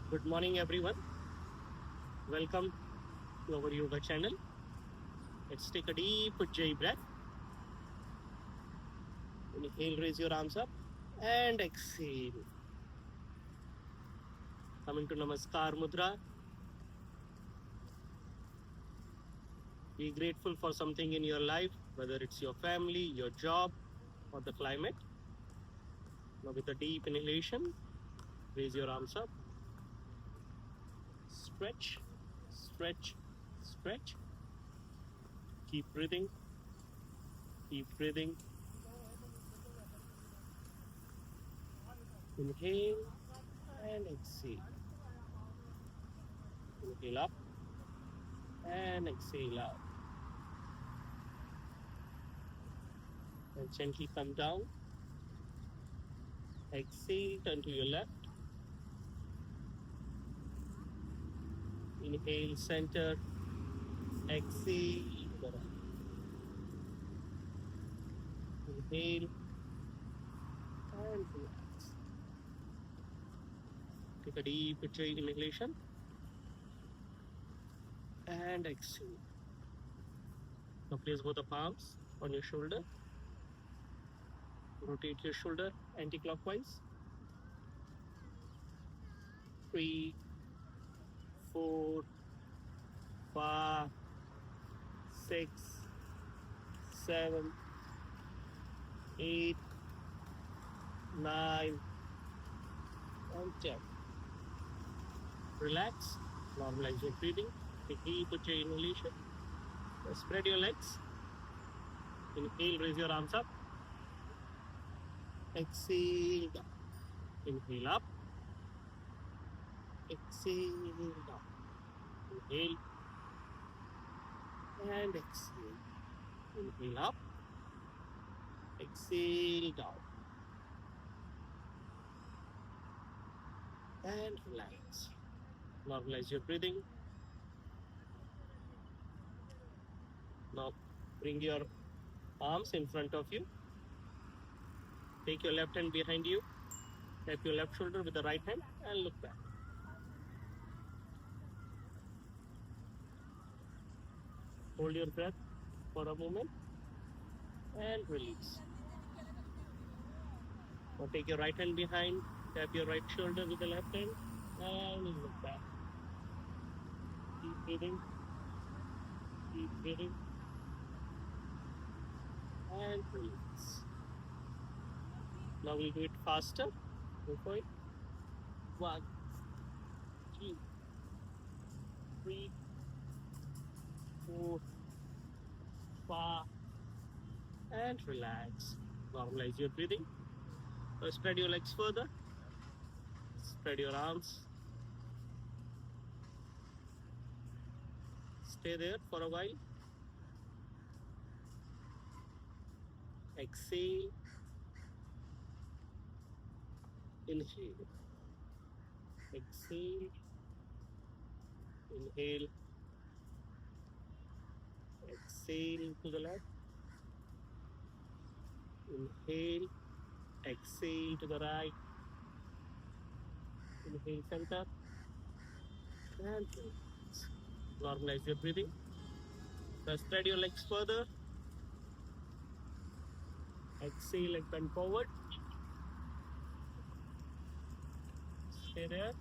Good morning, everyone. Welcome to our yoga channel. Let's take a deep Ujjayi breath. Inhale, raise your arms up, and exhale. Come into Namaskar Mudra. Be grateful for something in your life, whether it's your family, your job, or the climate. Now, with a deep inhalation, raise your arms up. Stretch, stretch, stretch. Keep breathing. Keep breathing. Inhale and exhale. Inhale up and exhale out. And gently come down. Exhale, turn to your left. Inhale, center. Exhale, to the right. Inhale and relax. Take a deep inhalation and exhale. Now place both the palms on your shoulder. Rotate your shoulder anti-clockwise. 3, 4, 5, 6, 7, 8, 9, and 10. Relax. Normalize your breathing. Take deep inhalation. Now spread your legs. Inhale, raise your arms up. Exhale down. Inhale up. Exhale down. Inhale and exhale. Inhale up. Exhale down. And relax. Normalize your breathing. Now bring your arms in front of you. Take your left hand behind you. Tap your left shoulder with the right hand and look back. Hold your breath for a moment and release. Now take your right hand behind. Tap your right shoulder with the left hand and look back. Keep breathing. Keep breathing. And release. Now we'll do it faster. Go for it. 1, 2, 3, 4, 5, and relax. Normalize your breathing. Now spread your legs further. Spread your arms. Stay there for a while. Exhale. Inhale. Exhale. Inhale. Exhale to the left. Inhale. Exhale to the right. Inhale center. And release. Normalize your breathing. Now spread your legs further. Exhale and bend forward. Stay there.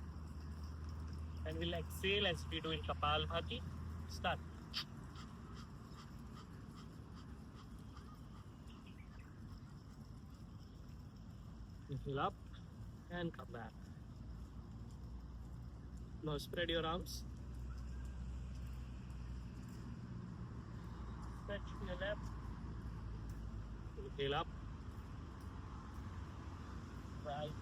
And we'll exhale as we do in Kapalbhati. Start. Inhale up and come back. Now spread your arms. Stretch to your left. Inhale up. Right.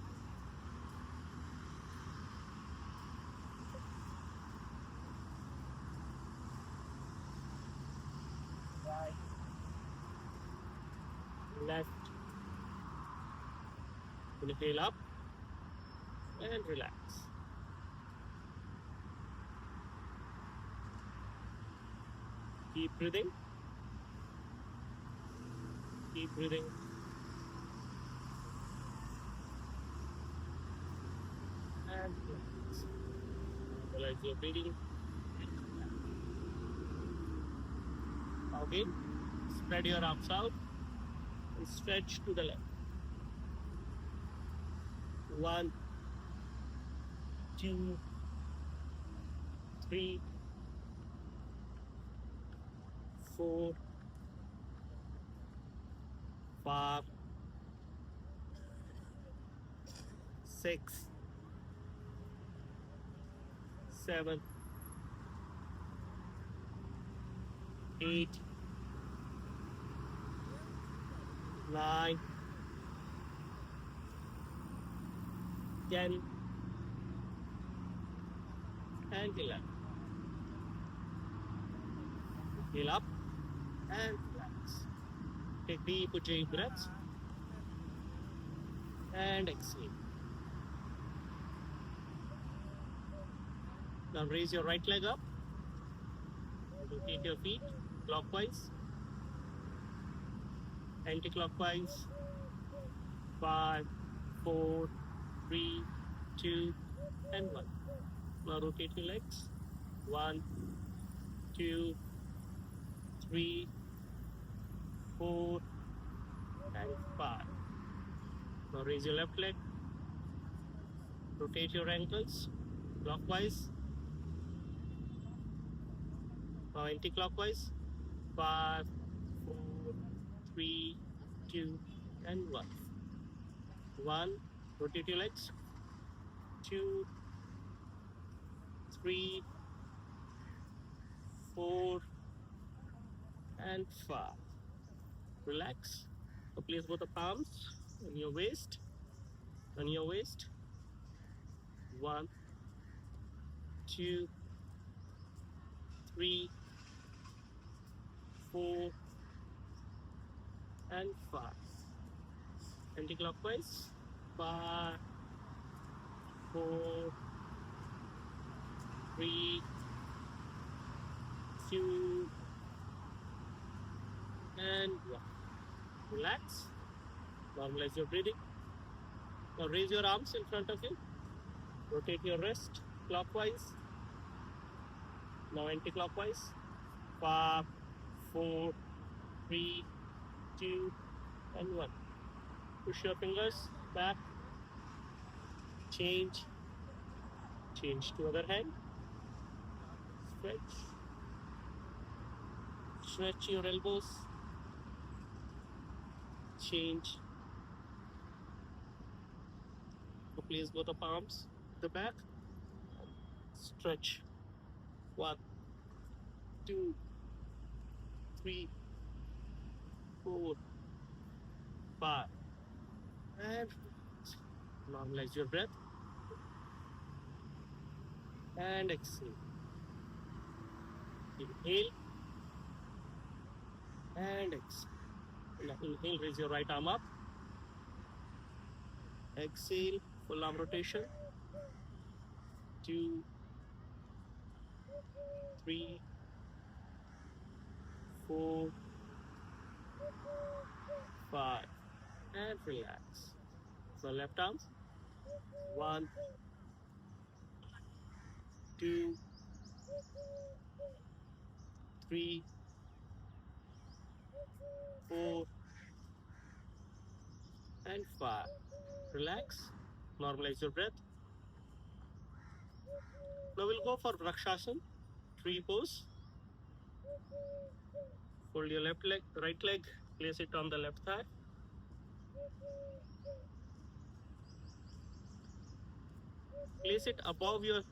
Right. Left. Inhale up and relax. Keep breathing. Keep breathing. And relax. Realize you're breathing. Again, spread your arms out and stretch to the left. 1, 2, 3, 4, 5, 6, 7, 8, 9, 10, and 11. Heel up and relax. Take deep Ujjayi breaths and exhale. Now raise your right leg up. Rotate your feet clockwise, anti-clockwise. 5, 4, 3, 2, and 1. Now rotate your legs. 1, 2, 3, 4, and 5. Now raise your left leg. Rotate your ankles clockwise. Now anti-clockwise. 5, 4, 3, 2, and 1. 1. Rotate your legs. 2, 3, 4, and 5. Relax. So place both the palms on your waist. On your waist. 1, 2, 3, 4, and 5. Anti-clockwise. 5, 4, 3, 2, and 1. Relax. Normalize your breathing. Now raise your arms in front of you. Rotate your wrist clockwise. Now anti-clockwise. 5, 4, 3, 2, and 1. Push your fingers back. Change. Change to other hand. Stretch. Stretch your elbows. Change. So place both the palms at the back. Stretch. 1, 2, 3, 4, 5. And normalize your breath. And exhale. Inhale. And exhale. Now inhale, raise your right arm up. Exhale, full arm rotation. 2, 3, 4, 5. And relax. So left arm. 1, 2, 3, 4, and 5. Relax. Normalize your breath. Now we'll go for Rakshasana, tree pose. Fold your left leg, right leg, place it on the left thigh. Place it above your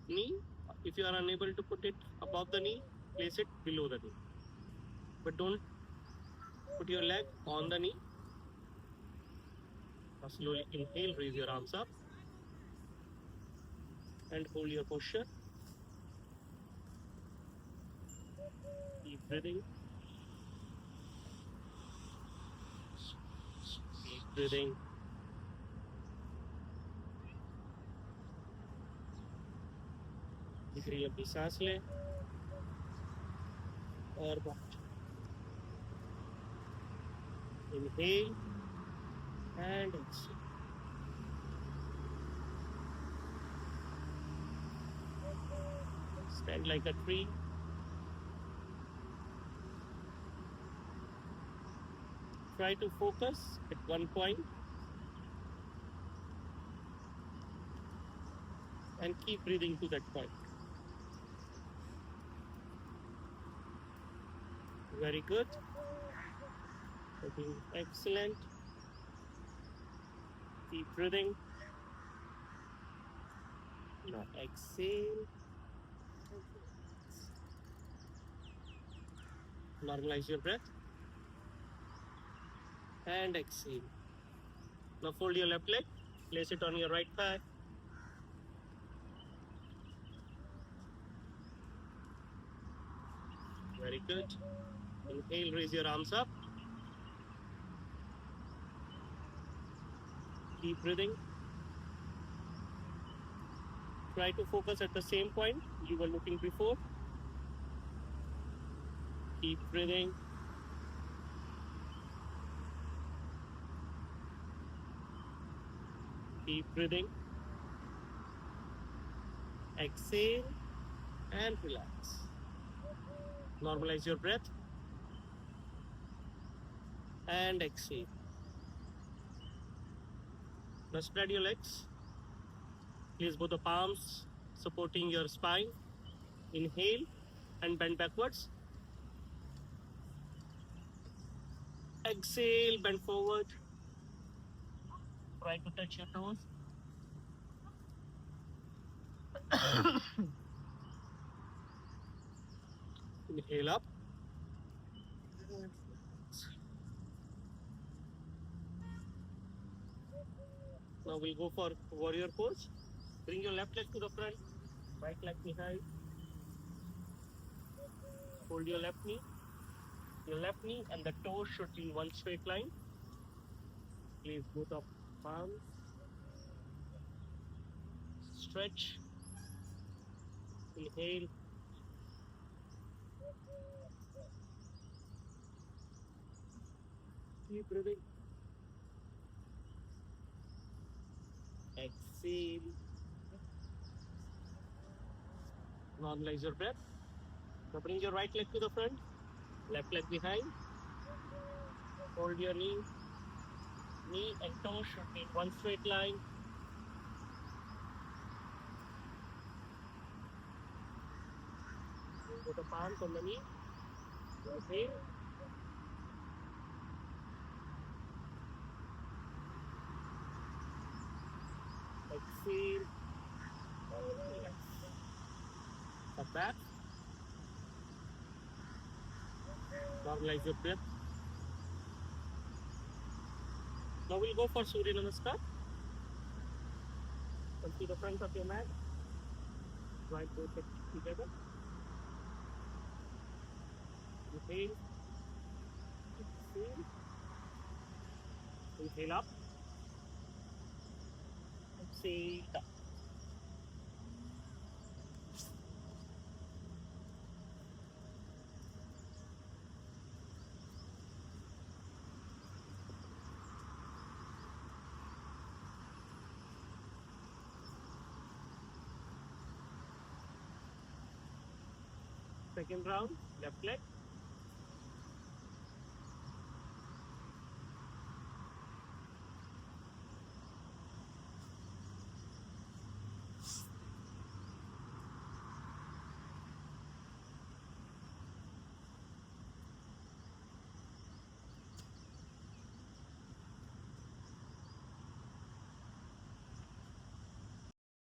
knee. If you are unable to put it above the knee, place it below the knee. But don't put your leg on the knee. Now slowly inhale, raise your arms up. And hold your posture. Keep breathing. Keep breathing. गहरी लंबी सांस लें और बाहर. Inhale and exhale. Stand like a tree. Try to focus at one point and keep breathing to that point. Very good. Looking excellent. Keep breathing. Now exhale. Normalize your breath. And exhale. Now fold your left leg. Place it on your right thigh. Very good. Inhale, raise your arms up. Keep breathing. Try to focus at the same point you were looking before. Keep breathing. Keep breathing. Exhale and relax. Normalize your breath. And exhale. Now spread your legs. Place both the palms supporting your spine. Inhale and bend backwards. Exhale, bend forward. Try to touch your toes. Inhale up. Now we'll go for warrior pose. Bring your left leg to the front, right leg behind. Hold your left knee. Your left knee and the toe should be in one straight line. Place both of palms. Stretch. Inhale. Keep breathing. Exhale. Normalize your breath. Now bring your right leg to the front, left leg behind. Hold your knee. Knee and toe should be in one straight line. Put the palms on the knee. Inhale. Exhale. Relax. Come back. Normalize your breath. Now we'll go for Surya Namaskar. Come to the front of your mat. Right both legs together. Inhale. Exhale. Inhale up. Exhale down. Second round, left leg.